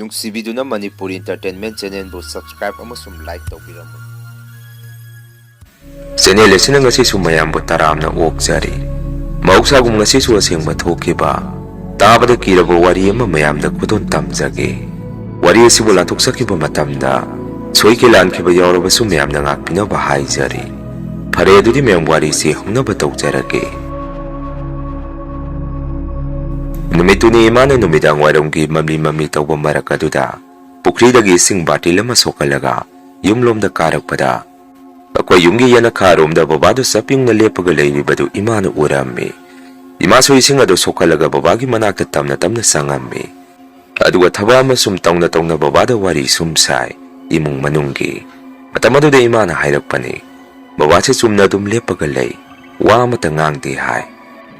ꯅꯨꯡꯁꯤꯕꯤꯗꯨꯅ Manipuri entertainment ꯆꯦꯅꯦꯜꯕꯨ subscribe ꯑꯃꯁꯨꯡ like ꯇꯧꯕꯤꯔꯝꯃꯨ꯫ Channel ꯑꯁꯤꯅ ꯉꯁꯤꯁꯨ ꯃꯌꯥꯝꯕꯨ ꯇꯔꯥꯝꯅ ꯑꯣꯛꯆꯔꯤ꯫ ꯃꯍꯧꯁꯥꯒꯨꯝ ꯉꯁꯤꯁꯨ ꯑꯁꯦꯡꯕ ꯊꯣꯛꯈꯤꯕ ꯇꯥꯕꯗ ꯀꯤꯔꯕ ꯋꯥꯔꯤ ꯑꯃ ꯃꯌꯥꯝꯗ ꯈꯨꯗꯣꯟ ꯇꯝꯖꯒꯦ꯫ ꯋꯥꯔꯤ ꯑꯁꯤꯕꯨ ꯂꯥꯟꯊꯣꯛꯆꯈꯤꯕ ꯃꯇꯝꯗ ꯁꯣꯏꯈꯤ ꯂꯥꯟꯈꯤꯕ ꯌꯥꯎꯔꯕꯁꯨ ꯃꯌꯥꯝꯅ ꯉꯥꯛꯄꯤꯅꯕ ꯍꯥꯏꯖꯔꯤ꯫ ꯐꯔꯦ ꯑꯗꯨꯗꯤ ꯃꯌꯥꯝ ꯋꯥꯔꯤꯁꯤ ꯍꯧꯅꯕ ꯇꯧꯖꯔꯒꯦ꯫ ꯅꯨꯃꯤꯠꯇꯨꯅꯤ ꯏꯃꯥꯅ ꯅꯨꯃꯤꯗꯥꯡ ꯋꯥꯏꯔꯝꯒꯤ ꯃꯝꯂꯤ ꯇꯧꯕ ꯃꯔꯛ ꯑꯗꯨꯗ ꯄꯨꯈ꯭ꯔꯤꯗꯒꯤ ꯏꯁꯤꯡ ꯕꯥꯔꯇꯤꯜ ꯑꯃ ꯁꯣꯛꯀꯠꯂꯒ ꯌꯨꯝꯂꯣꯝꯗ ꯀꯥꯔꯛꯄꯗ ꯑꯩꯈꯣꯏ ꯌꯨꯝꯒꯤ ꯌꯦꯅꯈꯥꯔꯣꯝꯗ ꯕꯕꯥꯗꯨ ꯆꯞꯌꯨꯡꯅ ꯂꯦꯞꯄꯒ ꯂꯩꯔꯤꯕꯗꯨ ꯏꯃꯥꯅ ꯎꯔꯝꯃꯤ꯫ ꯏꯃꯥꯁꯨ ꯏꯁꯤꯡ ꯑꯗꯨ ꯁꯣꯛꯀꯠꯂꯒ ꯕꯕꯥꯒꯤ ꯃꯅꯥꯛꯇ ꯇꯞꯅ ꯆꯪꯉꯝꯃꯤ꯫ ꯑꯗꯨꯒ ꯊꯕꯛ ꯑꯃ ꯁꯨꯝ ꯇꯧꯅ ꯕꯕꯥꯗ ꯋꯥꯔꯤ ꯁꯨꯝ ꯁꯥꯏ ꯏꯃꯨꯡ ꯃꯅꯨꯡꯒꯤ꯫ ꯃꯇꯝ ꯑꯗꯨꯗ ꯏꯃꯥꯅ ꯍꯥꯏꯔꯛꯄꯅꯤ, ꯕꯕꯥꯁꯦ ꯆꯨꯝꯅ ꯑꯗꯨꯝ ꯂꯦꯞꯄꯒ ꯂꯩ, ꯋꯥ ꯑꯃꯇ ꯉꯥꯡꯗꯦ ꯍꯥꯏ꯫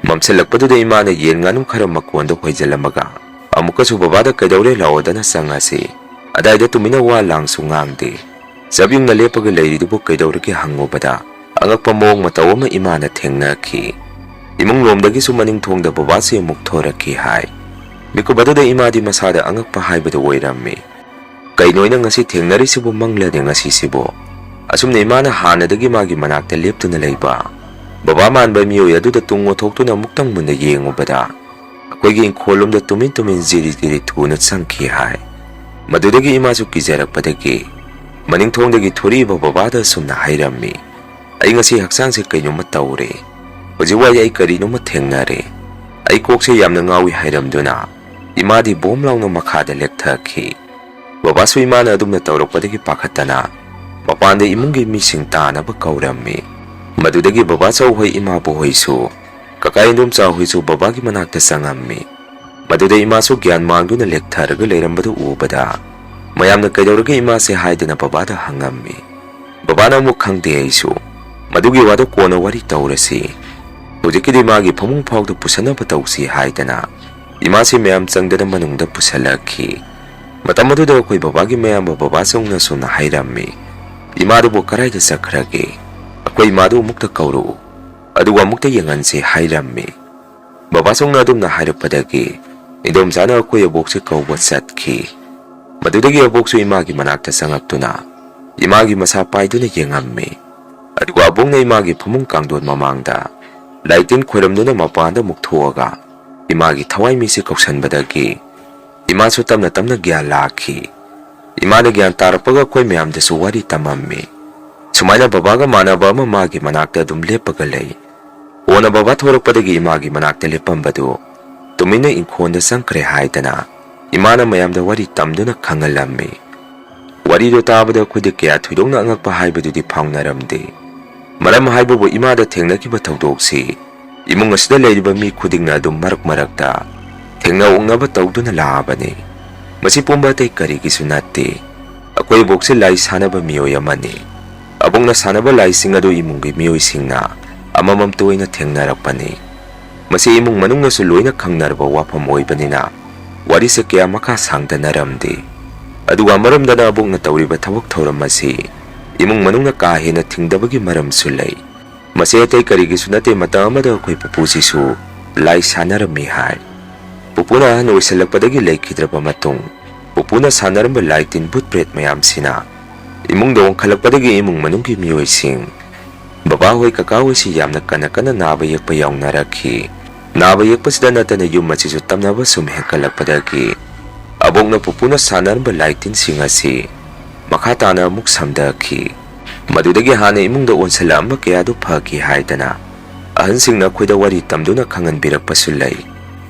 ꯃꯝꯁꯤꯜꯂꯛꯄꯗꯨꯗ ꯏꯃꯥꯅ ꯌꯦꯟ ꯉꯥꯅꯨ ꯈꯔ ꯃꯀꯣꯟꯗ ꯍꯣꯏꯖꯜꯂꯝꯃꯒ ꯑꯃꯨꯛꯀꯁꯨ ꯕꯕꯥꯗ ꯀꯩꯗꯧꯔꯦ ꯂꯥꯛꯑꯣꯗꯅ ꯆꯪꯉꯁꯤ꯫ ꯑꯗꯥꯏꯗ ꯇꯨꯃꯤꯟꯅ ꯋꯥ ꯂꯥꯡꯁꯨ ꯉꯥꯡꯗꯦ꯫ ꯆꯞꯌꯨꯡꯅ ꯂꯦꯞꯄꯒ ꯂꯩꯔꯤꯗꯨꯕꯨ ꯀꯩꯗꯧꯔꯒꯦ ꯍꯪꯉꯨꯕꯗ ꯑꯉꯛꯄ ꯃꯑꯣꯡ ꯃꯇꯧ ꯑꯃ ꯏꯃꯥꯅ ꯊꯦꯡꯅꯈꯤ꯫ ꯏꯃꯨꯡꯂꯣꯝꯗꯒꯤꯁꯨ ꯃꯅꯤꯡꯊꯣꯡꯗ ꯕꯕꯥꯁꯦ ꯑꯃꯨꯛ ꯊꯣꯔꯛꯈꯤ ꯍꯥꯏ꯫ ꯃꯤꯀꯨꯞ ꯑꯗꯨꯗ ꯏꯃꯥꯗꯤ ꯃꯁꯥꯗ ꯑꯉꯛꯄ ꯍꯥꯏꯕꯗꯨ ꯑꯣꯏꯔꯝꯃꯤ꯫ ꯀꯩꯅꯣꯅ ꯉꯁꯤ ꯊꯦꯡꯅꯔꯤꯁꯤꯕꯨ ꯃꯪꯂꯅꯦ ꯉꯁꯤꯁꯤꯕꯨ? ꯑꯁꯨꯝꯅ ꯏꯃꯥꯅ ꯍꯥꯟꯅꯗꯒꯤ ꯃꯥꯒꯤ ꯃꯅꯥꯛꯇ ꯂꯦꯞꯇꯨꯅ ꯂꯩꯕ ꯕꯕꯥ ꯃꯥꯟꯕ ꯃꯤꯑꯣꯏ ꯑꯗꯨꯗ ꯇꯨꯡ ꯑꯣꯟꯊꯣꯛꯇꯨꯅ ꯑꯃꯨꯛꯇꯪ ꯃꯨꯟꯅ ꯌꯦꯡꯉꯨꯕꯗ ꯑꯩꯈꯣꯏꯒꯤ ꯏꯪꯈꯣꯜꯂꯣꯝꯗ ꯇꯨꯃꯤꯟ ꯖꯤꯔꯤ ꯊꯨꯅ ꯆꯪꯈꯤ ꯍꯥꯏ꯫ ꯃꯗꯨꯗꯒꯤ ꯏꯃꯥꯁꯨ ꯀꯤꯖꯔꯛꯄꯗꯒꯤ ꯃꯅꯤꯡꯊꯣꯡꯗꯒꯤ ꯊꯣꯔꯛꯏꯕ ꯕꯕꯥꯗ ꯑꯁꯨꯝꯅ ꯍꯥꯏꯔꯝꯃꯤ, ꯑꯩ ꯉꯁꯤ ꯍꯛꯆꯥꯡꯁꯦ ꯀꯩꯅꯣꯝꯃ ꯇꯧꯔꯦ, ꯍꯧꯖꯤꯛꯋꯥꯏ ꯑꯩ ꯀꯔꯤꯅꯣꯝꯃ ꯊꯦꯡꯅꯔꯦ, ꯑꯩ ꯀꯣꯛꯁꯦ ꯌꯥꯝꯅ ꯉꯥꯎꯏ ꯍꯥꯏꯔꯝꯗꯨꯅ ꯏꯃꯥꯗꯤ ꯕꯣꯝ ꯂꯥꯎꯅ ꯃꯈꯥꯗ ꯂꯦꯛꯊꯈꯤ꯫ ꯕꯕꯥꯁꯨ ꯏꯃꯥꯅ ꯑꯗꯨꯝꯅ ꯇꯧꯔꯛꯄꯗꯒꯤ ꯄꯥꯈꯠꯇꯅ ꯃꯄꯥꯟꯗ ꯏꯃꯨꯡꯒꯤ ꯃꯤꯁꯤꯡ ꯇꯥꯅꯕ ꯀꯧꯔꯝꯃꯤ꯫ ꯃꯗꯨꯗꯒꯤ ꯕꯕꯥꯆꯧ ꯍꯣꯏ ꯏꯃꯥꯕꯣꯛ ꯍꯣꯏꯁꯨ ꯀꯀꯥ ꯏꯟꯗꯣꯝꯆꯥ ꯍꯣꯏꯁꯨ ꯕꯕꯥꯒꯤ ꯃꯅꯥꯛꯇ ꯆꯪꯉꯝꯃꯤ꯫ ꯃꯗꯨꯗ ꯏꯃꯥꯁꯨ ꯒ꯭ꯌꯥꯟ ꯃꯥꯡꯗꯨꯅ ꯂꯦꯛꯊꯔꯒ ꯂꯩꯔꯝꯕꯗꯨ ꯎꯕꯗ ꯃꯌꯥꯝꯅ ꯀꯩꯗꯧꯔꯒꯦ ꯏꯃꯥꯁꯦ ꯍꯥꯏꯗꯅ ꯕꯕꯥꯗ ꯍꯪꯉꯝꯃꯤ꯫ ꯕꯕꯥꯅ ꯑꯃꯨꯛ ꯈꯪꯗꯦ ꯑꯩꯁꯨ, ꯃꯗꯨꯒꯤ ꯋꯥꯗꯨ ꯀꯣꯟꯅ ꯋꯥꯔꯤ ꯇꯧꯔꯁꯤ, ꯍꯧꯖꯤꯛꯀꯤꯗꯤ ꯃꯥꯒꯤ ꯐꯃꯨꯡ ꯐꯥꯎꯗ ꯄꯨꯁꯟꯅꯕ ꯇꯧꯁꯤ ꯍꯥꯏꯗꯅ ꯏꯃꯥꯁꯤ ꯃꯌꯥꯝ ꯆꯪꯗꯅ ꯃꯅꯨꯡꯗ ꯄꯨꯁꯜꯂꯛꯈꯤ꯫ ꯃꯇꯝ ꯑꯗꯨꯗ ꯑꯩꯈꯣꯏ ꯕꯕꯥꯒꯤ ꯃꯌꯥꯝꯕ ꯕꯕꯥꯆꯧꯅ ꯁꯨꯝꯅ ꯍꯥꯏꯔꯝꯃꯤ, ꯏꯃꯥꯗꯨꯕꯨ ꯀꯔꯥꯏꯗ ꯆꯠꯈ꯭ꯔꯒꯦ? ꯑꯩꯈꯣꯏ ꯏꯃꯥꯗꯨ ꯑꯃꯨꯛꯇ ꯀꯧꯔꯛꯎ, ꯑꯗꯨꯒ ꯑꯃꯨꯛꯇ ꯌꯦꯡꯍꯟꯁꯤ ꯍꯥꯏꯔꯝꯃꯤ꯫ ꯕꯕꯥꯆꯧꯅ ꯑꯗꯨꯝꯅ ꯍꯥꯏꯔꯛꯄꯗꯒꯤ ꯏꯟꯗꯣꯝꯆꯥꯅ ꯑꯩꯈꯣꯏ ꯑꯕꯣꯛꯁꯦ ꯀꯧꯕ ꯆꯠꯈꯤ꯫ ꯃꯗꯨꯗꯒꯤ ꯑꯕꯣꯛꯁꯨ ꯏꯃꯥꯒꯤ ꯃꯅꯥꯛꯇ ꯆꯪꯉꯛꯇꯨꯅ ꯏꯃꯥꯒꯤ ꯃꯁꯥ ꯄꯥꯏꯗꯨꯅ ꯌꯦꯡꯉꯝꯃꯤ꯫ ꯑꯗꯨꯒ ꯑꯕꯣꯛꯅ ꯏꯃꯥꯒꯤ ꯐꯃꯨꯡ ꯀꯥꯡꯊꯣꯟ ꯃꯃꯥꯡꯗ ꯂꯥꯏꯇꯤꯟ ꯈꯣꯏꯔꯝꯗꯨꯅ ꯃꯄꯥꯟꯗ ꯑꯃꯨꯛ ꯊꯣꯛꯑꯒ ꯏꯃꯥꯒꯤ ꯊꯋꯥꯏꯃꯤꯁꯦ ꯀꯧꯁꯟꯕꯗꯒꯤ ꯏꯃꯥꯁꯨ ꯇꯞꯅ ꯒ꯭ꯌꯥꯟ ꯂꯥꯛꯈꯤ꯫ ꯏꯃꯥꯅ ꯒ꯭ꯌꯥꯟ ꯇꯥꯔꯛꯄꯒ ꯑꯩꯈꯣꯏ ꯃꯌꯥꯝꯗꯁꯨ ꯋꯥꯔꯤ ꯇꯝꯃꯝꯃꯤ꯫ ꯁꯨꯃꯥꯏꯅ ꯕꯕꯥꯒ ꯃꯥꯟꯅꯕ ꯑꯃ ꯃꯥꯒꯤ ꯃꯅꯥꯛꯇ ꯑꯗꯨꯝ ꯂꯦꯞꯄꯒ ꯂꯩ, ꯀꯣꯟꯅ ꯕꯕꯥ ꯊꯣꯔꯛꯄꯗꯒꯤ ꯏꯃꯥꯒꯤ ꯃꯅꯥꯛꯇ ꯂꯦꯞꯄꯝꯕꯗꯨ ꯇꯨꯃꯤꯟꯅ ꯏꯪꯈꯣꯜꯗ ꯆꯪꯈ꯭ꯔꯦ ꯍꯥꯏꯗꯅ ꯏꯃꯥꯅ ꯃꯌꯥꯝꯗ ꯋꯥꯔꯤ ꯇꯝꯗꯨꯅ ꯈꯪꯍꯜꯂꯝꯃꯤ꯫ ꯋꯥꯔꯤꯗꯨ ꯇꯥꯕꯗ ꯑꯩꯈꯣꯏꯗ ꯀꯌꯥ ꯊꯣꯏꯗꯣꯛꯅ ꯑꯉꯛꯄ ꯍꯥꯏꯕꯗꯨꯗꯤ ꯐꯥꯎꯅꯔꯝꯗꯦ꯫ ꯃꯔꯝ ꯍꯥꯏꯕꯕꯨ ꯏꯃꯥꯗ ꯊꯦꯡꯅꯈꯤꯕ ꯊꯧꯗꯣꯛꯁꯤ ꯏꯃꯨꯡ ꯑꯁꯤꯗ ꯂꯩꯔꯤꯕ ꯃꯤ ꯈꯨꯗꯤꯡꯅ ꯑꯗꯨꯝ ꯃꯔꯛꯇ ꯊꯦꯡꯅ ꯎꯛꯅꯕ ꯇꯧꯗꯨꯅ ꯂꯥꯛꯑꯕꯅꯤ꯫ ꯃꯁꯤ ꯄꯨꯝꯕ ꯑꯇꯩ ꯀꯔꯤꯒꯤꯁꯨ ꯅꯠꯇꯦ, ꯑꯩꯈꯣꯏ ꯑꯕꯣꯛꯁꯦ ꯂꯥꯏ ꯁꯥꯟꯅꯕ ꯃꯤꯑꯣꯏ ꯑꯃꯅꯤ꯫ ꯑꯕꯣꯛꯅ ꯁꯥꯟꯅꯕ ꯂꯥꯏꯁꯤꯡ ꯑꯗꯨ ꯏꯃꯨꯡꯒꯤ ꯃꯤꯑꯣꯏꯁꯤꯡꯅ ꯑꯃꯃꯝꯇ ꯑꯣꯏꯅ ꯊꯦꯡꯅꯔꯛꯄꯅꯤ꯫ ꯃꯁꯤ ꯏꯃꯨꯡ ꯃꯅꯨꯡꯅꯁꯨ ꯂꯣꯏꯅ ꯈꯪꯅꯔꯕ ꯋꯥꯐꯝ ꯑꯣꯏꯕꯅꯤꯅ ꯋꯥꯔꯤꯁꯦ ꯀꯌꯥ ꯃꯈꯥ ꯁꯥꯡꯗꯅꯔꯝꯗꯦ꯫ ꯑꯗꯨꯒ ꯑꯃꯔꯣꯝꯗꯅ ꯑꯕꯣꯛꯅ ꯇꯧꯔꯤꯕ ꯊꯕꯛ ꯊꯧꯔꯝ ꯑꯁꯤ ꯏꯃꯨꯡ ꯃꯅꯨꯡꯅ ꯀꯥ ꯍꯦꯟꯅ ꯊꯤꯡꯗꯕꯒꯤ ꯃꯔꯝꯁꯨ ꯂꯩ꯫ ꯃꯁꯤ ꯑꯇꯩ ꯀꯔꯤꯒꯤꯁꯨ ꯅꯠꯇꯦ, ꯃꯇꯝ ꯑꯃꯗ ꯑꯩꯈꯣꯏ ꯄꯨꯄꯨꯁꯤꯁꯨ ꯂꯥꯏ ꯁꯥꯟꯅꯔꯝꯃꯤ ꯍꯥꯏ꯫ ꯄꯨꯄꯨꯅ ꯑꯍꯟ ꯑꯣꯏꯁꯜꯂꯛꯄꯗꯒꯤ ꯂꯩꯈꯤꯗ꯭ꯔꯕ ꯃꯇꯨꯡ ꯄꯨꯄꯨꯅ ꯁꯥꯟꯅꯔꯝꯕ ꯂꯥꯏ ꯇꯤꯟ ꯚꯨꯠ ꯄ꯭ꯔꯦꯠ ꯃꯌꯥꯝꯁꯤꯅ ꯏꯃꯨꯡꯗ ꯑꯣꯟꯈꯠꯂꯛꯄꯗꯒꯤ ꯏꯃꯨꯡ ꯃꯅꯨꯡꯒꯤ ꯃꯤꯑꯣꯏꯁꯤꯡ ꯕꯕꯥ ꯍꯣꯏ ꯀꯀꯥ ꯍꯣꯏꯁꯤ ꯌꯥꯝꯅ ꯀꯟꯅ ꯅꯥꯕ ꯌꯦꯛꯄ ꯌꯥꯎꯅꯔꯛꯈꯤ꯫ ꯅꯥꯕ ꯌꯦꯛꯄꯁꯤꯗ ꯅꯠꯇꯅ ꯌꯨꯝ ꯑꯁꯤꯁꯨ ꯇꯝꯅꯕ ꯁꯨꯝ ꯍꯦꯟꯒꯠꯂꯛꯄꯗꯒꯤ ꯑꯕꯣꯛꯅ ꯄꯨꯄꯨꯅ ꯁꯥꯟꯅꯔꯝꯕ ꯂꯥꯏ ꯇꯤꯟꯁꯤꯡ ꯑꯁꯤ ꯃꯈꯥ ꯇꯥꯅ ꯑꯃꯨꯛ ꯁꯝꯊꯈꯤ꯫ ꯃꯗꯨꯗꯒꯤ ꯍꯥꯟꯅ ꯏꯃꯨꯡꯗ ꯑꯣꯟꯁꯜꯂꯛꯑꯝꯕ ꯀꯌꯥꯗꯨ ꯐꯈꯤ ꯍꯥꯏꯗꯅ ꯑꯍꯟꯁꯤꯡꯅ ꯑꯩꯈꯣꯏꯗ ꯋꯥꯔꯤ ꯇꯝꯗꯨꯅ ꯈꯪꯍꯟꯕꯤꯔꯛꯄꯁꯨ ꯂꯩ꯫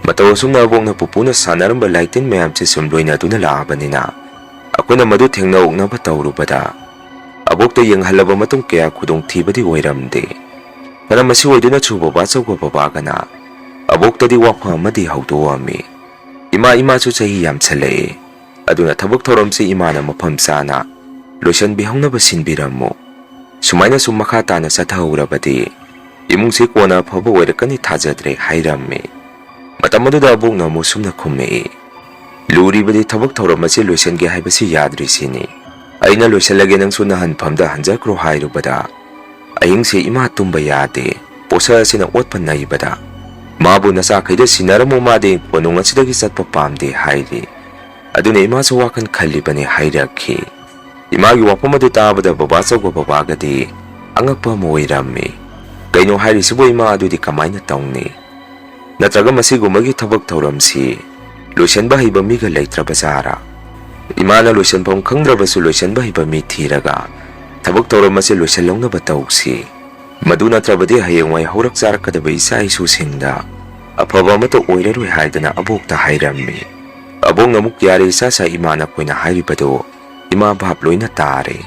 ꯃꯇꯧ ꯑꯁꯨꯝꯅ ꯑꯕꯣꯛꯅ ꯄꯨꯄꯨꯅ ꯁꯥꯟꯅꯔꯝꯕ ꯂꯥꯏ ꯇꯤꯟ ꯃꯌꯥꯝꯁꯦ ꯁꯨꯝ ꯂꯣꯏꯅꯗꯨꯅ ꯂꯥꯛꯑꯕꯅꯤꯅ ꯑꯩꯈꯣꯏꯅ ꯃꯗꯨ ꯊꯦꯡꯅ ꯎꯛꯅꯕ ꯇꯧꯔꯨꯕꯗ ꯑꯕꯣꯛꯇ ꯌꯦꯡꯍꯜꯂꯕ ꯃꯇꯨꯡ ꯀꯌꯥ ꯈꯨꯗꯣꯡꯊꯤꯕꯗꯤ ꯑꯣꯏꯔꯝꯗꯦ꯫ ꯃꯔꯝ ꯑꯁꯤ ꯑꯣꯏꯗꯨꯅꯁꯨ ꯕꯕꯥꯆꯧꯒ ꯕꯕꯥꯒꯅ ꯑꯕꯣꯛꯇꯗꯤ ꯋꯥꯐꯝ ꯑꯃꯗꯤ ꯍꯧꯗꯣꯛꯑꯝꯃꯤ, ꯏꯃꯥꯁꯨ ꯆꯍꯤ ꯌꯥꯝꯁꯜꯂꯛꯑꯦ, ꯑꯗꯨꯅ ꯊꯕꯛ ꯊꯧꯔꯝꯁꯤ ꯏꯃꯥꯅ ꯃꯐꯝ ꯆꯥꯅ ꯂꯣꯏꯁꯤꯟꯕꯤꯍꯧꯅꯕ ꯁꯤꯟꯕꯤꯔꯝꯃꯨ꯫ ꯁꯨꯃꯥꯏꯅ ꯁꯨꯝ ꯃꯈꯥ ꯇꯥꯅ ꯆꯠꯊꯍꯧꯔꯕꯗꯤ ꯏꯃꯨꯡꯁꯤ ꯀꯣꯟꯅ ꯑꯐꯕ ꯑꯣꯏꯔꯛꯀꯅꯤ ꯊꯥꯖꯗ꯭ꯔꯦ ꯍꯥꯏꯔꯝꯃꯤ꯫ ꯃꯇꯝ ꯑꯗꯨꯗ ꯑꯕꯣꯛꯅ ꯑꯃꯨꯛ ꯁꯨꯝꯅ ꯈꯨꯝꯃꯛꯏ, ꯂꯨꯔꯤꯕꯗꯤ ꯊꯕꯛ ꯊꯧꯔꯝ ꯑꯁꯤ ꯂꯣꯏꯁꯤꯟꯒꯦ ꯍꯥꯏꯕꯁꯤ ꯌꯥꯗ꯭ꯔꯤꯁꯤꯅꯤ꯫ ꯑꯩꯅ ꯂꯣꯏꯁꯤꯜꯂꯒꯦ ꯅꯪꯁꯨ ꯅꯍꯟꯐꯝꯗ ꯍꯟꯖꯈ꯭ꯔꯣ ꯍꯥꯏꯔꯨꯕꯗ ꯑꯍꯤꯡꯁꯤ ꯏꯃꯥ ꯇꯨꯝꯕ ꯌꯥꯗꯦ, ꯄꯣꯠꯁꯛ ꯑꯁꯤꯅ ꯑꯣꯠꯄ ꯅꯩꯕꯗ ꯃꯥꯕꯨ ꯅꯆꯥꯈꯩꯗ ꯁꯤꯟꯅꯔꯝꯃꯨ, ꯃꯥꯗꯤ ꯀꯣꯅꯨꯡ ꯑꯁꯤꯗꯒꯤ ꯆꯠꯄ ꯄꯥꯝꯗꯦ ꯍꯥꯏꯔꯤ꯫ ꯑꯗꯨꯅ ꯏꯃꯥꯁꯨ ꯋꯥꯈꯜ ꯈꯜꯂꯤꯕꯅꯤ ꯍꯥꯏꯔꯛꯈꯤ꯫ ꯏꯃꯥꯒꯤ ꯋꯥꯐꯝ ꯑꯗꯨ ꯇꯥꯕꯗ ꯕꯕꯥꯆꯧꯒ ꯕꯕꯥꯒꯗꯤ ꯑꯉꯛꯄ ꯑꯃ ꯑꯣꯏꯔꯝꯃꯤ꯫ ꯀꯩꯅꯣ ꯍꯥꯏꯔꯤꯁꯤꯕꯨ ꯏꯃꯥ ꯑꯗꯨꯗꯤ ꯀꯃꯥꯏꯅ ꯇꯧꯅꯤ? ꯅꯠꯇ꯭ꯔꯒ ꯃꯁꯤꯒꯨꯝꯕꯒꯤ ꯊꯕꯛ ꯊꯧꯔꯝꯁꯤ ꯂꯣꯏꯁꯤꯟꯕ ꯍꯩꯕ ꯃꯤꯒ ꯂꯩꯇ꯭ꯔꯕꯖꯥꯔꯥ? ꯏꯃꯥꯅ ꯂꯣꯏꯁꯤꯟꯐꯝ ꯈꯪꯗ꯭ꯔꯕꯁꯨ ꯂꯣꯏꯁꯤꯟꯕ ꯍꯩꯕ ꯃꯤ ꯊꯤꯔꯒ ꯊꯕꯛ ꯊꯧꯔꯝ ꯑꯁꯤ ꯂꯣꯏꯁꯤꯜꯍꯧꯅꯕ ꯇꯧꯁꯤ꯫ ꯃꯗꯨ ꯅꯠꯇ꯭ꯔꯕꯗꯤ ꯍꯌꯦꯡꯋꯥꯏ ꯍꯧꯔꯛ ꯆꯥꯔꯛꯀꯗꯕ ꯏꯆꯥ ꯏꯁꯨꯁꯤꯡꯗ ꯑꯐꯕ ꯑꯃꯠꯇ ꯑꯣꯏꯔꯔꯣꯏ ꯍꯥꯏꯗꯅ ꯑꯕꯣꯛꯇ ꯍꯥꯏꯔꯝꯃꯤ꯫ ꯑꯕꯣꯛꯅ ꯑꯃꯨꯛ ꯌꯥꯔꯦ ꯏꯆꯥ ꯏꯃꯥꯅ ꯑꯩꯈꯣꯏꯅ ꯍꯥꯏꯔꯤꯕꯗꯣ ꯏꯃꯥ ꯚꯥꯞ ꯂꯣꯏꯅ ꯇꯥꯔꯦ꯫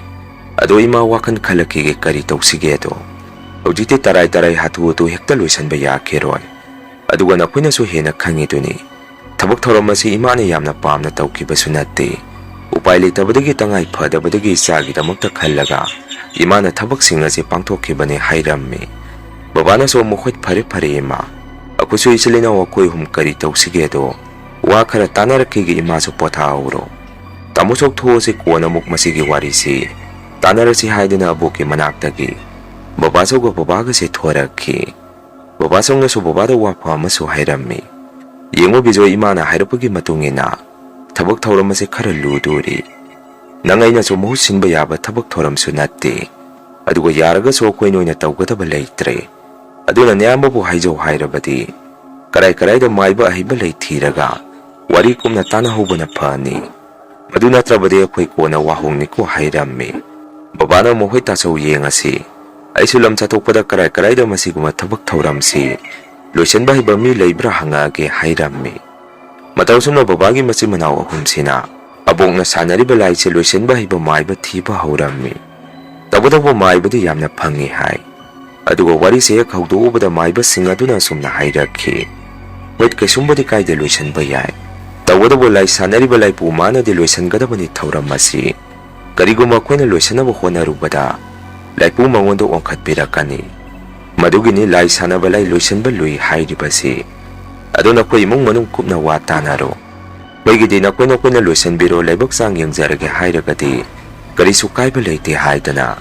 ꯑꯗꯣ ꯏꯃꯥ ꯋꯥꯈꯜ ꯈꯜꯂꯛꯈꯤꯒꯦ ꯀꯔꯤ ꯇꯧꯁꯤꯒꯦꯗꯣ꯫ ꯍꯧꯖꯤꯛꯇꯤ ꯇꯔꯥꯏ ꯍꯥꯊꯨ ꯍꯥꯊꯨ ꯍꯦꯛꯇ ꯂꯣꯏꯁꯤꯟꯕ ꯌꯥꯈꯤꯔꯣꯏ꯫ ꯑꯗꯨꯒ ꯅꯈꯣꯏꯅꯁꯨ ꯍꯦꯟꯅ ꯈꯪꯉꯤꯗꯨꯅꯤ ꯊꯕꯛ ꯊꯧꯔꯝ ꯑꯁꯤ ꯏꯃꯥꯅ ꯌꯥꯝꯅ ꯄꯥꯝꯅ ꯇꯧꯈꯤꯕꯁꯨ ꯅꯠꯇꯦ꯫ ꯎꯄꯥꯏ ꯂꯩꯇꯕꯗꯒꯤ ꯇꯉꯥꯏ ꯐꯗꯕꯗꯒꯤ ꯏꯆꯥꯒꯤꯗꯃꯛꯇ ꯈꯜꯂꯒ ꯏꯃꯥꯅ ꯊꯕꯛꯁꯤꯡ ꯑꯁꯤ ꯄꯥꯡꯊꯣꯛꯈꯤꯕꯅꯤ ꯍꯥꯏꯔꯝꯃꯤ꯫ ꯕꯕꯥꯅꯁꯨ ꯑꯃꯨꯛ ꯍꯣꯏ ꯐꯔꯦ ꯏꯃꯥ, ꯑꯩꯈꯣꯏꯁꯨ ꯏꯆꯤꯜ ꯏꯅꯥꯎ ꯑꯩꯈꯣꯏ ꯑꯍꯨꯝ ꯀꯔꯤ ꯇꯧꯁꯤꯒꯦꯗꯣ ꯋꯥ ꯈꯔ ꯇꯥꯟꯅꯔꯛꯈꯤꯒꯦ, ꯏꯃꯥꯁꯨ ꯄꯣꯊꯥꯍꯧꯔꯣ꯫ ꯇꯥꯃꯣ ꯊꯣꯛꯑꯁꯤ ꯀꯣꯟꯅ ꯑꯃꯨꯛ ꯃꯁꯤꯒꯤ ꯋꯥꯔꯤꯁꯤ ꯇꯥꯟꯅꯔꯁꯤ ꯍꯥꯏꯗꯨꯅ ꯑꯕꯣꯛꯀꯤ ꯃꯅꯥꯛꯇꯒꯤ ꯕꯕꯥꯆꯧꯒ ꯕꯕꯥꯒꯁꯦ ꯊꯣꯔꯛꯈꯤ꯫ ꯕꯕꯥꯆꯧꯅꯁꯨ ꯕꯕꯥꯗ ꯋꯥꯐꯝ ꯑꯃꯁꯨ ꯍꯥꯏꯔꯝꯃꯤ꯫ ꯌꯦꯡꯉꯨ ꯕꯤꯖꯣꯏ, ꯏꯃꯥꯅ ꯍꯥꯏꯔꯛꯄꯒꯤ ꯃꯇꯨꯡ ꯏꯟꯅ ꯊꯕꯛ ꯊꯧꯔꯝ ꯑꯁꯤ ꯈꯔ ꯂꯨꯗꯣꯔꯤ꯫ ꯅꯪ ꯑꯩꯅꯁꯨ ꯃꯍꯨꯠ ꯁꯤꯟꯕ ꯌꯥꯕ ꯊꯕꯛ ꯊꯧꯔꯝꯁꯨ ꯅꯠꯇꯦ꯫ ꯑꯗꯨꯒ ꯌꯥꯔꯒꯁꯨ ꯑꯩꯈꯣꯏꯅ ꯑꯣꯏꯅ ꯇꯧꯒꯗꯕ ꯂꯩꯇ꯭ꯔꯦ꯫ ꯑꯗꯨꯅ ꯅꯌꯥꯝꯕꯕꯨ ꯍꯥꯏꯖꯧ ꯍꯥꯏꯔꯕꯗꯤ ꯀꯔꯥꯏꯗ ꯃꯥꯏꯕ ꯑꯍꯩꯕ ꯂꯩ ꯊꯤꯔꯒ ꯋꯥꯔꯤ ꯀꯨꯞꯅ ꯇꯥꯟꯅꯍꯧꯕꯅ ꯐꯅꯤ꯫ ꯃꯗꯨ ꯅꯠꯇ꯭ꯔꯕꯗꯤ ꯑꯩꯈꯣꯏ ꯀꯣꯟꯅ ꯋꯥꯍꯣꯡꯅꯤꯀꯣ ꯍꯥꯏꯔꯝꯃꯤ꯫ ꯕꯕꯥꯅ ꯑꯃꯨꯛ ꯍꯣꯏ ꯇꯥꯆꯧ ꯌꯦꯡꯉꯁꯤ, ꯑꯩꯁꯨ ꯂꯝ ꯆꯠꯊꯣꯛꯄꯗ ꯀꯔꯥꯏꯗ ꯃꯁꯤꯒꯨꯝꯕ ꯊꯕꯛ ꯊꯧꯔꯝꯁꯤ ꯂꯣꯏꯁꯤꯟꯕ ꯍꯩꯕ ꯃꯤ ꯂꯩꯕ꯭ꯔꯥ ꯍꯪꯉꯛꯑꯒꯦ ꯍꯥꯏꯔꯝꯃꯤ꯫ ꯃꯇꯧ ꯑꯁꯨꯝꯅ ꯕꯕꯥꯒꯤ ꯃꯆꯤꯟ ꯃꯅꯥꯎ ꯑꯍꯨꯝꯁꯤꯅ ꯑꯕꯣꯛꯅ ꯁꯥꯟꯅꯔꯤꯕ ꯂꯥꯏꯁꯦ ꯂꯣꯏꯁꯤꯟꯕ ꯍꯩꯕ ꯃꯥꯏꯕ ꯊꯤꯕ ꯍꯧꯔꯝꯃꯤ꯫ ꯇꯧꯕꯇꯕꯨ ꯃꯥꯏꯕꯗꯤ ꯌꯥꯝꯅ ꯐꯪꯏ ꯍꯥꯏ꯫ ꯑꯗꯨꯒ ꯋꯥꯔꯤꯁꯦ ꯍꯦꯛ ꯍꯧꯗꯣꯛꯎꯕꯗ ꯃꯥꯏꯕꯁꯤꯡ ꯑꯗꯨꯅ ꯑꯁꯨꯝꯅ ꯍꯥꯏꯔꯛꯈꯤ, ꯍꯣꯏ ꯀꯩꯁꯨꯝꯕꯨꯗꯤ ꯀꯥꯏꯗꯦ ꯂꯣꯏꯁꯤꯟꯕ ꯌꯥꯏ, ꯇꯧꯕꯇꯕꯨ ꯂꯥꯏ ꯁꯥꯟꯅꯔꯤꯕ ꯂꯥꯏꯄꯨ ꯃꯥꯅꯗꯤ ꯂꯣꯏꯁꯤꯟꯒꯗꯕꯅꯤ ꯊꯧꯔꯝ ꯑꯁꯤ꯫ ꯀꯔꯤꯒꯨꯝꯕ ꯑꯩꯈꯣꯏꯅ ꯂꯣꯏꯁꯤꯟꯅꯕ ꯍꯣꯠꯅꯔꯨꯕꯗ ꯂꯥꯏꯄꯨ ꯃꯉꯣꯟꯗ ꯑꯣꯟꯈꯠꯄꯤꯔꯛꯀꯅꯤ꯫ ꯃꯗꯨꯒꯤꯅꯤ ꯂꯥꯏ ꯁꯥꯟꯅꯕ ꯂꯥꯏ ꯂꯣꯏꯁꯤꯟꯕ ꯂꯨꯏ ꯍꯥꯏꯔꯤꯕꯁꯤ꯫ ꯑꯗꯣ ꯅꯈꯣꯏ ꯏꯃꯨꯡ ꯃꯅꯨꯡ ꯀꯨꯞꯅ ꯋꯥ ꯇꯥꯟꯅꯔꯣ꯫ ꯑꯩꯈꯣꯏꯒꯤꯗꯤ ꯅꯈꯣꯏꯅ ꯂꯣꯏꯁꯤꯟꯕꯤꯔꯣ, ꯂꯥꯏꯕꯛ ꯆꯥꯡ ꯌꯦꯡꯖꯔꯒꯦ ꯍꯥꯏꯔꯒꯗꯤ ꯀꯔꯤꯁꯨ ꯀꯥꯏꯕ ꯂꯩꯇꯦ ꯍꯥꯏꯗꯅ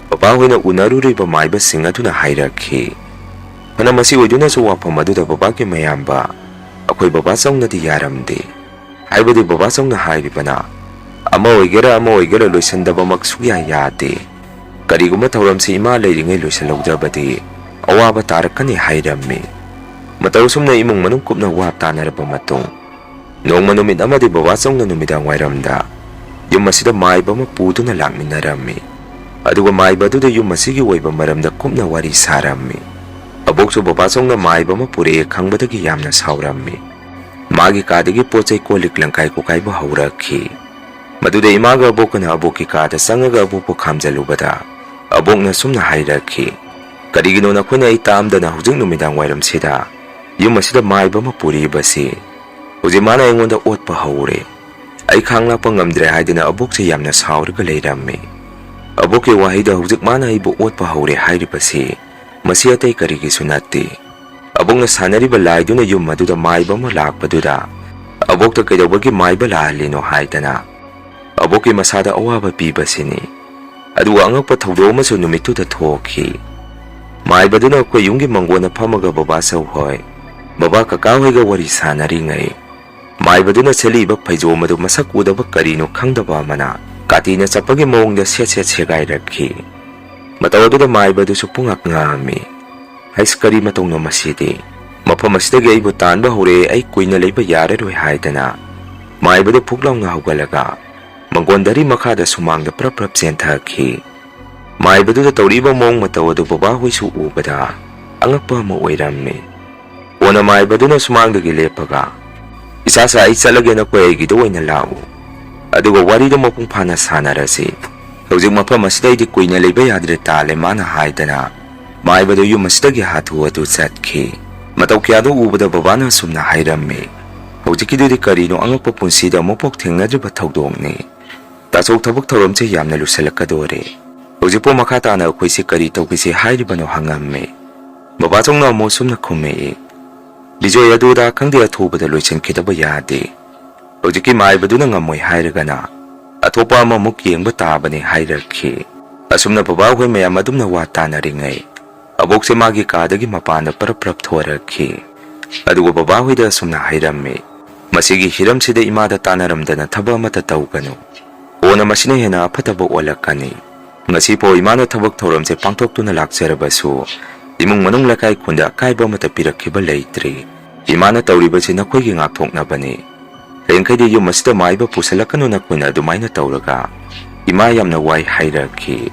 ꯕꯕꯥꯍꯣꯏꯅ ꯎꯅꯔꯨꯔꯤꯕ ꯃꯥꯏꯕꯁꯤꯡ ꯑꯗꯨꯅ ꯍꯥꯏꯔꯛꯈꯤ꯫ ꯐꯅ ꯃꯁꯤ ꯑꯣꯏꯗꯨꯅꯁꯨ ꯋꯥꯐꯝ ꯑꯗꯨꯗ ꯕꯕꯥꯒꯤ ꯃꯌꯥꯝꯕ ꯑꯩꯈꯣꯏ ꯕꯕꯥꯆꯧꯅꯗꯤ ꯌꯥꯔꯝꯗꯦ꯫ ꯍꯥꯏꯕꯗꯤ ꯕꯕꯥꯆꯧꯅ ꯍꯥꯏꯔꯤꯕꯅ ꯑꯃ ꯑꯣꯏꯒꯦꯔꯥ ꯂꯣꯏꯁꯤꯟꯗꯕꯃꯛ ꯁꯨꯛꯌꯥ ꯌꯥꯗꯦ꯫ ꯀꯔꯤꯒꯨꯝꯕ ꯊꯧꯔꯝꯁꯤ ꯏꯃꯥ ꯂꯩꯔꯤꯉꯩ ꯂꯣꯏꯁꯤꯜꯍꯧꯗ꯭ꯔꯕꯗꯤ ꯑꯋꯥꯕ ꯇꯥꯔꯛꯀꯅꯤ ꯍꯥꯏꯔꯝꯃꯤ꯫ ꯃꯇꯧ ꯑꯁꯨꯝꯅ ꯏꯃꯨꯡ ꯃꯅꯨꯡ ꯀꯨꯞꯅ ꯋꯥ ꯇꯥꯟꯅꯔꯕ ꯃꯇꯨꯡ ꯅꯣꯡꯃ ꯅꯨꯃꯤꯠ ꯑꯃꯗꯤ ꯕꯕꯥꯆꯧꯅ ꯅꯨꯃꯤꯗꯥꯡ ꯋꯥꯏꯔꯝꯗ ꯌꯨꯝ ꯑꯁꯤꯗ ꯃꯥꯏꯕ ꯑꯃ ꯄꯨꯗꯨꯅ ꯂꯥꯛꯃꯤꯟꯅꯔꯝꯃꯤ꯫ ꯑꯗꯨꯒ ꯃꯥꯏꯕ ꯑꯗꯨꯗ ꯌꯨꯝ ꯑꯁꯤꯒꯤ ꯑꯣꯏꯕ ꯃꯔꯝꯗ ꯀꯨꯞꯅ ꯋꯥꯔꯤ ꯁꯥꯔꯝꯃꯤ꯫ ꯑꯕꯣꯛꯁꯨ ꯕꯕꯥꯆꯧꯅ ꯃꯥꯏꯕ ꯑꯃ ꯄꯨꯔꯛꯑꯦ ꯈꯪꯕꯗꯒꯤ ꯌꯥꯝꯅ ꯁꯥꯎꯔꯝꯃꯤ꯫ ꯃꯥꯒꯤ ꯀꯥꯗꯒꯤ ꯄꯣꯠꯆꯩ ꯀꯣꯜꯂꯤꯛ ꯂꯪꯀꯥꯏ ꯀꯣꯛꯀꯥꯏꯕ ꯍꯧꯔꯛꯈꯤ꯫ ꯃꯗꯨꯗ ꯏꯃꯥꯒ ꯑꯕꯣꯛꯀꯅ ꯑꯕꯣꯛꯀꯤ ꯀꯥꯗ ꯆꯪꯉꯒ ꯑꯕꯣꯛꯄꯨ ꯈꯥꯝꯖꯜꯂꯨꯕꯗ ꯑꯕꯣꯛꯅ ꯁꯨꯝꯅ ꯍꯥꯏꯔꯛꯈꯤ, ꯀꯔꯤꯒꯤꯅꯣ ꯅꯈꯣꯏꯅ ꯑꯩ ꯇꯥꯝꯗꯅ ꯍꯧꯖꯤꯛ ꯅꯨꯃꯤꯗꯥꯡ ꯋꯥꯏꯔꯝꯁꯤꯗ ꯌꯨꯝ ꯑꯁꯤꯗ ꯃꯥꯏꯕ ꯑꯃ ꯄꯨꯔꯤꯕꯁꯤ? ꯍꯧꯖꯤꯛ ꯃꯥꯅ ꯑꯩꯉꯣꯟꯗ ꯑꯣꯠꯄ ꯍꯧꯔꯦ꯫ ꯑꯩ ꯈꯥꯡ ꯂꯥꯛꯄ ꯉꯝꯗ꯭ꯔꯦ ꯍꯥꯏꯗꯨꯅ ꯑꯕꯣꯛꯁꯦ ꯌꯥꯝꯅ ꯁꯥꯎꯔꯒ ꯂꯩꯔꯝꯃꯤ꯫ ꯑꯕꯣꯛꯀꯤ ꯋꯥꯍꯩꯗ ꯍꯧꯖꯤꯛ ꯃꯥꯅ ꯑꯩꯕꯨ ꯑꯣꯠꯄ ꯍꯧꯔꯦ ꯍꯥꯏꯔꯤꯕꯁꯤ ꯃꯁꯤ ꯑꯇꯩ ꯀꯔꯤꯒꯤꯁꯨ ꯅꯠꯇꯦ꯫ ꯑꯕꯣꯛꯅ ꯁꯥꯟꯅꯔꯤꯕ ꯂꯥꯏꯗꯨꯅ ꯌꯨꯝ ꯑꯗꯨꯗ ꯃꯥꯏꯕ ꯑꯃ ꯂꯥꯛꯄꯗꯨꯗ ꯑꯕꯣꯛꯇ ꯀꯩꯗꯧꯕꯒꯤ ꯃꯥꯏꯕ ꯂꯥꯛꯍꯜꯂꯤꯅꯣ ꯍꯥꯏꯗꯅ ꯑꯕꯣꯛꯀꯤ ꯃꯁꯥꯗ ꯑꯋꯥꯕ ꯄꯤꯕꯁꯤꯅꯤ꯫ ꯑꯗꯨꯒ ꯑꯉꯛꯄ ꯊꯧꯗꯣꯛ ꯑꯃꯁꯨ ꯅꯨꯃꯤꯠꯇꯨꯗ ꯊꯣꯛꯈꯤ꯫ ꯃꯥꯏꯕꯗꯨꯅ ꯑꯩꯈꯣꯏ ꯌꯨꯝꯒꯤ ꯃꯪꯒꯣꯟꯗ ꯐꯝꯃꯒ ꯕꯕꯥꯆꯧ ꯍꯣꯏ, ꯕꯕꯥ ꯀꯀꯥ ꯍꯣꯏꯒ ꯋꯥꯔꯤ ꯁꯥꯟꯅꯔꯤꯉꯩ ꯃꯥꯏꯕꯗꯨꯅ ꯁꯦꯠꯂꯤꯕ ꯐꯩꯖꯣꯝ ꯑꯗꯨ ꯃꯁꯛ ꯎꯗꯕ ꯀꯔꯤꯅꯣ ꯈꯪꯗꯕ ꯑꯃꯅ ꯀꯥꯇꯤꯅ ꯆꯞꯄꯒꯤ ꯃꯑꯣꯡꯗ ꯁꯦꯠ ꯁꯦꯒꯥꯏꯔꯛꯈꯤ꯫ ꯃꯇꯧ ꯑꯗꯨꯗ ꯃꯥꯏꯕꯗꯨꯁꯨ ꯄꯨꯡꯉꯛ ꯉꯛꯑꯝꯃꯤ꯫ ꯍꯩꯁ ꯀꯔꯤ ꯃꯇꯧꯅꯣ ꯃꯁꯤꯗꯤ? ꯃꯐꯝ ꯑꯁꯤꯗꯒꯤ ꯑꯩꯕꯨ ꯇꯥꯟꯕ ꯍꯧꯔꯦ, ꯑꯩ ꯀꯨꯏꯅ ꯂꯩꯕ ꯌꯥꯔꯔꯣꯏ ꯍꯥꯏꯗꯅ ꯃꯥꯏꯕꯗꯨ ꯐꯨꯛ ꯂꯥꯎꯅ ꯍꯧꯒꯠꯂꯒ ꯃꯪꯒꯣꯟꯗꯔꯤ ꯃꯈꯥꯗ ꯁꯨꯃꯥꯡꯗ ꯄ꯭ꯔꯞ ꯆꯦꯟꯊꯈꯤ꯫ ꯃꯥꯏꯕꯗꯨꯗ ꯇꯧꯔꯤꯕ ꯃꯑꯣꯡ ꯃꯇꯧ ꯑꯗꯨ ꯕꯕꯥꯍꯣꯏꯁꯨ ꯎꯕꯗ ꯑꯉꯛꯄ ꯑꯃ ꯑꯣꯏꯔꯝꯃꯤ꯫ ꯀꯣꯟꯅ ꯃꯥꯏꯕꯗꯨꯅ ꯁꯨꯃꯥꯡꯗꯒꯤ ꯂꯦꯞꯄꯒ, ꯏꯆꯥ ꯑꯩ ꯆꯠꯂꯒꯦ, ꯅꯈꯣꯏ ꯑꯩꯒꯤꯗ ꯑꯣꯏꯅ ꯂꯥꯛꯎ, ꯑꯗꯨꯒ ꯋꯥꯔꯤꯗꯨ ꯃꯄꯨꯡ ꯐꯥꯅ ꯁꯥꯟꯅꯔꯁꯤ꯫ ꯍꯧꯖꯤꯛ ꯃꯐꯝ ꯑꯁꯤꯗ ꯑꯩꯗꯤ ꯀꯨꯏꯅ ꯂꯩꯕ ꯌꯥꯗ꯭ꯔꯦ ꯇꯥꯜꯂꯦ ꯃꯥꯅ ꯍꯥꯏꯗꯅ ꯃꯥꯏꯕꯗꯨ ꯌꯨꯝ ꯑꯁꯤꯗꯒꯤ ꯍꯥꯊꯨ ꯍꯥꯊꯨ ꯆꯠꯈꯤ꯫ ꯃꯇꯧ ꯀꯌꯥꯗꯨ ꯎꯕꯗ ꯕꯕꯥꯅ ꯑꯁꯨꯝꯅ ꯍꯥꯏꯔꯝꯃꯤ, ꯍꯧꯖꯤꯛꯀꯤꯗꯨꯗꯤ ꯀꯔꯤꯅꯣ, ꯑꯉꯛꯄ ꯄꯨꯟꯁꯤꯗ ꯑꯃꯨꯛꯐꯥꯎ ꯊꯦꯡꯅꯗ꯭ꯔꯤꯕ ꯊꯧꯗꯣꯛꯅꯤ꯫ ꯇꯥꯆꯧ ꯊꯕꯛ ꯊꯧꯔꯝꯁꯦ ꯌꯥꯝꯅ ꯂꯨꯁꯤꯜꯂꯛꯀꯗꯣꯔꯦ꯫ ꯍꯧꯖꯤꯛꯄꯨ ꯃꯈꯥ ꯇꯥꯅ ꯑꯩꯈꯣꯏꯁꯤ ꯀꯔꯤ ꯇꯧꯈꯤꯁꯤ ꯍꯥꯏꯔꯤꯕꯅꯣ ꯍꯪꯉꯝꯃꯤ꯫ ꯕꯕꯥꯆꯧꯅ ꯑꯃꯨꯛ ꯁꯨꯝꯅ ꯈꯨꯝꯃꯛꯏ, ꯕꯤꯖꯣꯏ ꯑꯗꯨꯗ ꯈꯪꯗꯦ ꯑꯊꯨꯕꯗ ꯂꯣꯏꯁꯤꯟꯈꯤꯗꯕ ꯌꯥꯗꯦ꯫ ꯍꯧꯖꯤꯛꯀꯤ ꯃꯥꯏꯕꯗꯨꯅ ꯉꯝꯃꯣꯏ ꯍꯥꯏꯔꯒꯅ ꯑꯇꯣꯞꯄ ꯑꯃꯃꯨꯛ ꯌꯦꯡꯕ ꯇꯥꯕꯅꯤ ꯍꯥꯏꯔꯛꯈꯤ꯫ ꯑꯁꯨꯝꯅ ꯕꯕꯥꯍꯣꯏ ꯃꯌꯥꯝ ꯑꯗꯨꯝꯅ ꯋꯥ ꯇꯥꯟꯅꯔꯤꯉꯩ ꯑꯕꯣꯛꯁꯦ ꯃꯥꯒꯤ ꯀꯥꯗꯒꯤ ꯃꯄꯥꯟꯗ ꯄꯔꯞ ꯊꯣꯔꯛꯈꯤ꯫ ꯑꯗꯨꯒ ꯕꯕꯥꯍꯣꯏꯗ ꯑꯁꯨꯝꯅ ꯍꯥꯏꯔꯝꯃꯤ, Masigi hiramsida imada tanaramdana thaba amata tawganu. Ona masina hena afataba olakani. Ngasi po imana thabak thoramse pangthoktuna lakjarabasu imung manung lakai khunda akaiba amata pirakhiba leitri. Imana tawribasi nakhoigi ngakthoknabani. Lengkaidi yum asida maiba pusalakanu nakhuna adumaina tawraga ima yamna wai hairakhi.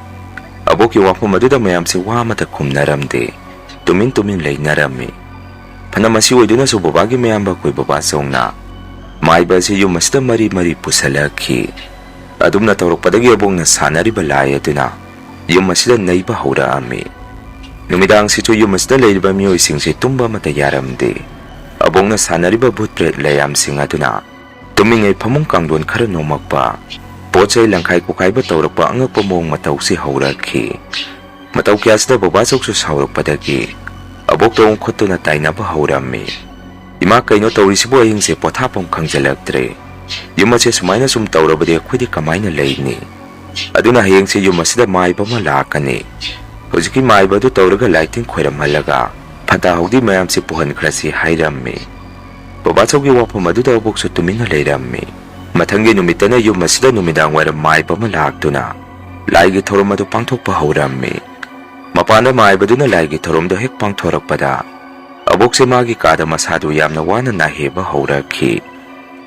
Aboki wafam aduda mayamse wa amata khumnaramde. Tumin leinarami. Panamasi oiduna su babagi mayamba koi babasongna. Maiba si yum asida mari pusalakhi. Adumna tawrokpadagi abong na sanariba laya duna yum asida naiba hauraami. Numidang si yum asida layriba miyoisingse tumba matayaramde. Abong na sanariba butret layamsing aduna tumingay pamong kangdon kara nomakpa. Potsay langkay kukaiba tawrokpa angakpa mong mataw si haurakhi. Mataw kaya sida babasok su haurokpadagi. Abok taong koto na tayo na ba haurami. Ima kaino tawrisibo ayingse pothapong kangjalagtre. Yuma siya sumayna sumtawrabadi akwedi kamay na layni. Aduna hayang siya yuma sida maiba malakani. Huziki maiba do tawraga lighting khweram halaga. Patahawdi mayam si puhan krasi hayrami. Babasok iwapam aduda abok su tumin na layrami. Matanggi numita na yuma sida numidang wairam maiba malakduna. Laigi thorom adu pangthokpa haurami. Mapana maiba do na laigi thorom do hek pangthorakpada. Abok si magi kada masado yamna wana naheba haurakhi.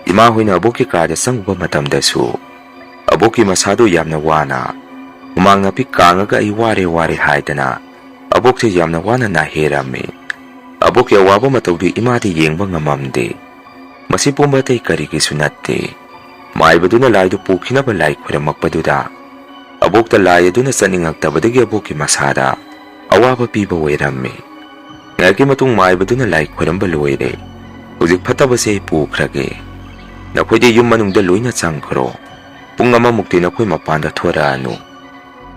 Ima hoina aboki kada sangba matamdasu. Aboki masado yamna wana. Umang napik kangaga ay ware haidana. Aboki yamna wana naherami. Aboki awaba matawdi imati yengba ngamamde. Masipumba tay kariki sunate. Maiba do na laydo pukina ba lay khuramakpaduda. Abok ta laya do na saningagtabadagi aboki masada. Awaba piba wairami. Ngaki matong maiba do na lay khuramba luwere. Uzik patabase ay pukrage. Nakwede yung manungda loy na tsangkro. Pung nga mamukti na ko'y mapanda thorano.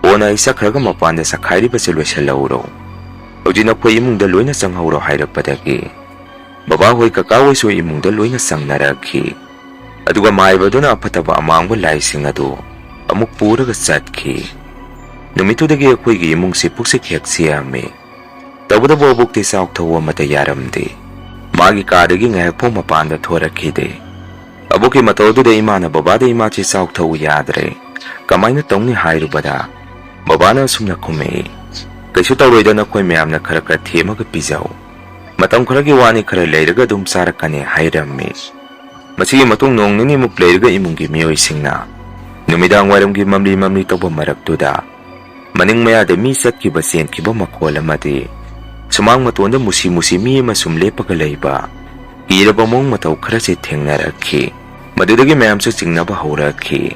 O na isa kraga mapanda sa kairi ba silwa siya lauro. O di na ko'y imong daloy na sang hauro hayrak padagi. Babahoy kakaway so imong daloy na sang naraghi. Aduga maiba do na apataba amang walay singado. Amuk pura ka satki. Numito dagi ako'y imong sipuk sikhyak siyami. Tabada bobukti sa oktawa matayaramdi. Magi kadagi ngayak po mapanda thorakide. Aboki matawdo da imana babada imachi sauk thaw yadre. Kamay na tong ni hairubada. Babana sumna kumei. Kaisu tawroida na koy mayam na karakra themaga pijaw. Matang karagi wani kara layraga dum sarakane hairami. Masigi matong nong nini muk layraga imungi miyoy singna. Numidang waramgi mamli tawba maraktuda. Maning mayada misat kiba siyent kiba makola mati. Sumang matuanda musi mi masumle pagalayba. Hiraba mong mataw kara si tengnarakhi. Madudagi mayam su singnaba haurakhi.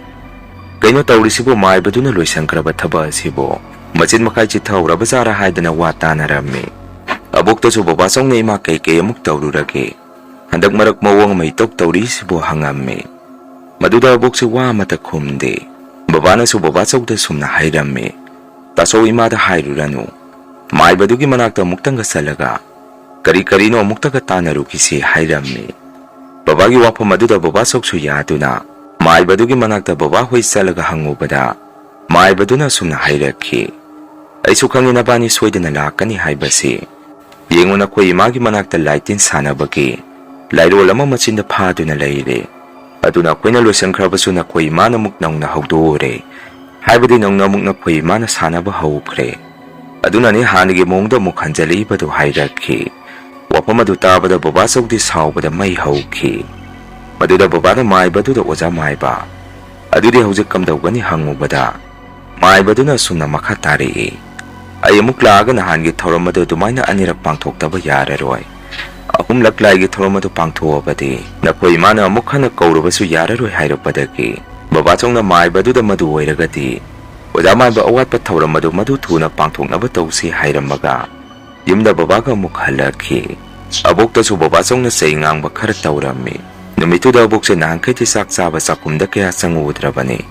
Kaino tawrisibo maiba do na loisang karaba thaba asibo. Masin makay chithaw rabasara haidana wata narami. Abok to su babasong na ima kay amuk tawruragi. Handag marak mawang may tok tawrisibo hangami. Maduda abok si wa matakumdi. Babana su babasog da sumna hayrami. Taso imada hayrurano. Maiba dugi manakta muktang kasalaga. Kari-karino mukta katanaru kisi hayrami. Babagi wapam aduda babasok su yaduna. Maiba dugi manakta babahoy salaga hangubada. Maiba do na sumna hayrakhi. Ay sukang inabani swede na lakani haybasi. Yengon ako'y imagi manakta lightin sana bagi. Layro lamang matsinda pado na layre. Aduna ako'y nalusang krabaso na ako'y manamuk nang nahawdure. Haybadi nang namuk na ako'y mana sana ba hawpre. Aduna ni hanigi mong da mukhanjali ba do hayrakhi. Wapam adutaba da babasok di saw da may hawki. Maduda babada maiba do da oza maiba. Adudi hawzik kamdawgani hangubada. Maiba do na sumna makatari. Ay amuklaga na hangi thoramado dumay na anirak pangthoktaba yararoy. Akum laklay gi thoramado pangthuwabadi. Nakoy mana amukha na kaurubasu yararoy hayrapadagi. Babasok na maiba do da madu wairagati. Oza maiba awat pa thoramado madu thuna pangthoknaba tawsi hayramaga. Yumda babaga mukhalakhi. Abok ta su babasong na sa ingang bakara tawrami. Numito da abok sa nangkay ti saksaba sa kumda kaya sangudrabani.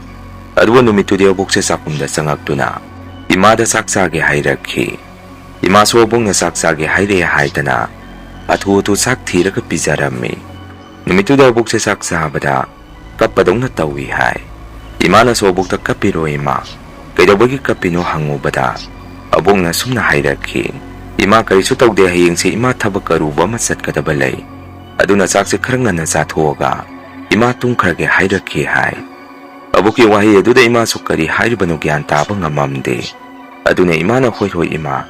Adwa numito di abok sa sakumda sangagtuna. Imada saksage hayrakhi. Imaso abong na saksage hayraya haydana. At huto saktira ka pizarami. Numito da abok sa saksabada. Kapadong na tawihay. Imana so abok ta kapiro ima. Kaya bagi kapino hangubada. Abong na sumna hayrakhi. Ima kay su tawde haying si ima tabakaruba masat katabalay. Aduna chakse khara nganna chathoga ima tungkhrage hairakhi hai. Abuki wahi aduda ima su kari hairibanu gyan taba ngamamde. Aduna imana hoi ima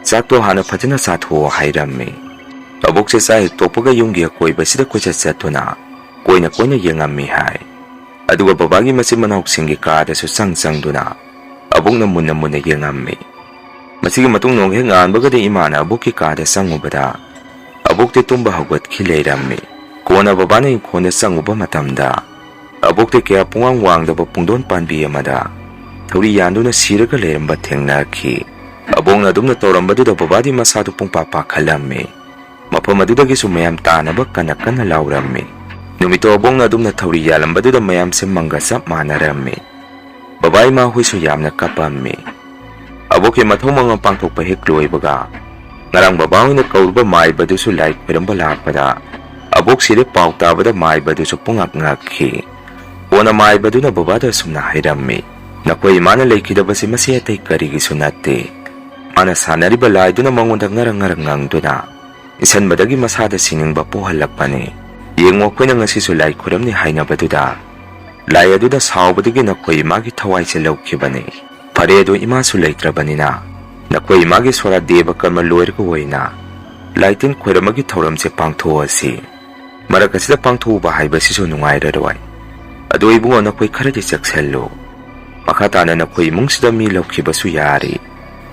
chakto hana phajana chatho hairammi. Abukse sai topaga yumgi koiba sida koicha chatuna koina yengammi hai. Aduga babagi masin manok singi kada su sang-sangduna abukna munna yengammi. Masigi matung nong he nganbagadi imana abuki kada sangubada abukte tumba haugatkhi leirammi. Kona babana inkona sanguba matamda abukte kaya pungang wangdaba pungdon panbi amada thauri yanduna siraga leiramba thengnakhi. Abongna dumna tawrambaduda babadi masadu pungpapa khalammi. Mafam adudagi su mayam tanaba kana laurammi. Numito abongna dumna thauri yalambaduda mayam se manga sap manarammi. Babai ma hui su yamna kapammi. Abuki mathau manga pangthokpa hek loibaga ngarang babawi na kauruba maibadu su lai khiramba lakpada abuk sire pau tabada maibadu su pungak ngakhi. Ona maibadu na babada sumna hairammi. Nakoi imana leikidabasi masi atay karigi sunate. Mana sanariba laiduna mangonda ngarang ngangduna isan badagi masada siningba puhalakpani. Yengwa koina ngasi su lai khuramni hainabaduda lai aduda saubadagi nakoi imagi thawai se laukibani. Pare ado ima su leitrabanina nakoi imagi swara deba karma loirka woina laitin khuramagi thauram se pangthoasi. Marakasida pangthoba haibasi su nungairaroi. Ado ibungo nakoi kharadi chaksello. Makhatana nakoi imungsida mi laukibasu yari.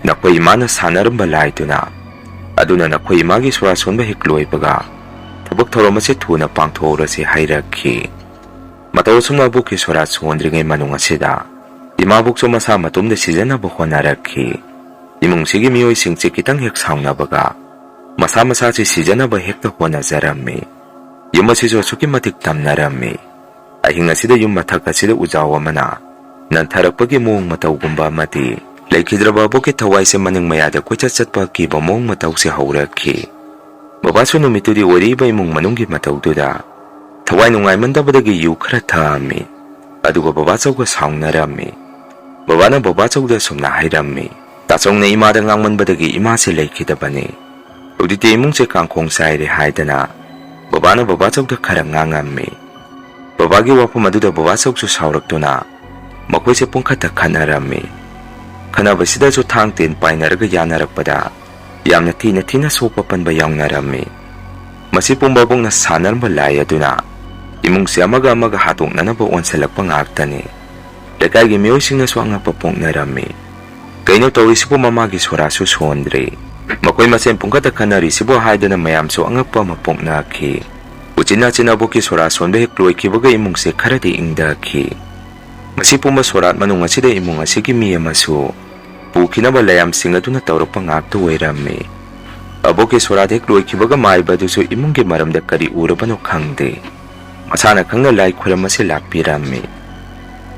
Nakoi imana sanaramba laiduna aduna nakoi imagi swara sonba hikloibaga tabak thauramase thuna pangthorase hairakhi. Mataw sumna abuki swara sondringai manung asida imabukso masa matumda sijanaba honarakhi. Imungsigi miyoisingse kitang hek saungnabaga masa si sijanaba hekta honajarammi. Yumasiso suki matik tamnarammi. Ahing asida yum mathak asida ujaw amana nantharakpagi mong matawgumba mati laikhidraba abuki thawai se maning mayada koicha chatpa kiba mong mataw se haurakhi. Babasu numitudi wariba imung manunggi matawduda thawai nungaimandabadagi yu khara thaammi. Aduga babachawga saungnarammi. Babana babachawda sumna hairammi. Tachongna imada ngangmanbadagi ima se laikhidabani. Udite imungse kangkhong saire haidana babana babachawda khara ngangammi. Babagi wafam aduda babachawsu sauraktuna makoise pungkhata khanarammi. Khanabasida su thangten painaraga yanarakpada yamna thina sopa panba yaungarammi. Masi pumbabongna sanaramba lai aduna imungse amaga hatoknanaba onsalakpa ngaktani. Lekaigi miyoisingna su angakpa pongnarammi. Kaino tawrisipo mamagi swarasu sondre. Makoi masen pungkhata khanarisipo haidana mayamsu angakpa mapongnakhi. Uchina abuki swara sonba hekloikibaga imungse kharadi ingdakhi. Masi pumba sorat manung asida imung asigi mi amasu pukinaba layamsing aduna tawrakpa ngakta oirammi. Abuki sorat hekloikibaga maibadusu imunggi maramda kari urabano khangde. Masana khangna lai khuramase lakpirammi.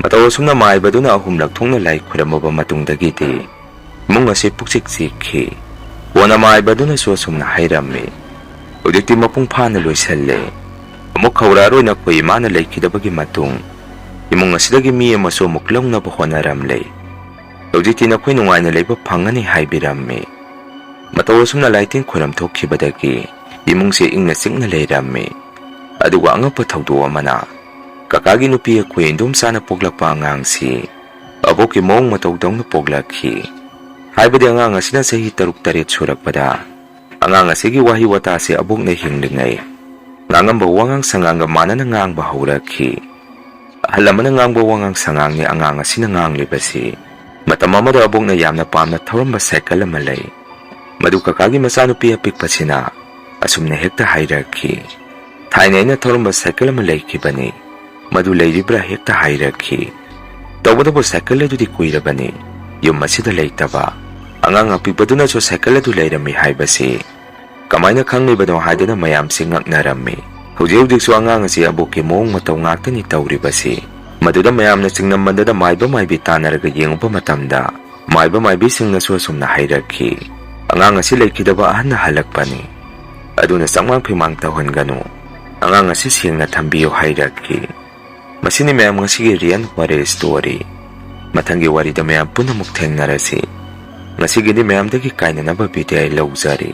Mataw sumna maibaduna ahumlak thongna lai khuramaba matungdagiti imung ase puksik sikhi. Wona maibaduna su sumna hairammi. Udikti mapung phana loisalle. Amuk khawraroi na koi imana laikhidabagi matung imung asidagi mi amaso muklawnaba honaramle. Hawjikti nakhoi nungaina leiba phangani haibirammi. Mataw sumna laitin khuram thokkibadagi imungse ingna chingna leirammi. Aduga angapa thawdo amana kakagi nupi akhoi indumsana poglakpa angangsi abuki mong matawdongna poglakhi. Haibadi angang asina sahi 3-3 surakpada angang asigi wahi wata se abukna hinglingai. Ngangamba wangang sanganga manana ngangba haurakhi. Halamana ngangba wangang sangang ni angang asina nganglibasi. Matamamada abukna yamna pamna thawramba cycle ama lay. Madu kakagi masanupi apikpasina asumna hekta hairakhi. Thainaina thawramba cycle ama laikibani. Madu lairibra hekta hairakhi. Tawbadabo cycle adudi kuirabani. Yum masida laitaba. Angang apikpaduna so cycle adu lairami haibasi. Kamaina khanglibano haidana mayamsi ngaknarammi. Hujik su angang asi abuki mong mataw ngaktani tawribasi. Maduda mayamna singnambandada maibi tanaraga yengupa matamda maibi singna su asumna hairakhi. Angang asi laikhidaba ahanna halakpani. Aduna sangmang phimang tawhanganu. Angang asi singna thambiyo hairakhi. Masini mayam ngasigi riyan wari story. Mathangi warida mayam punamuk thengnarasi. Ngasigidi mayamdagi kainanaba video ay lauzari.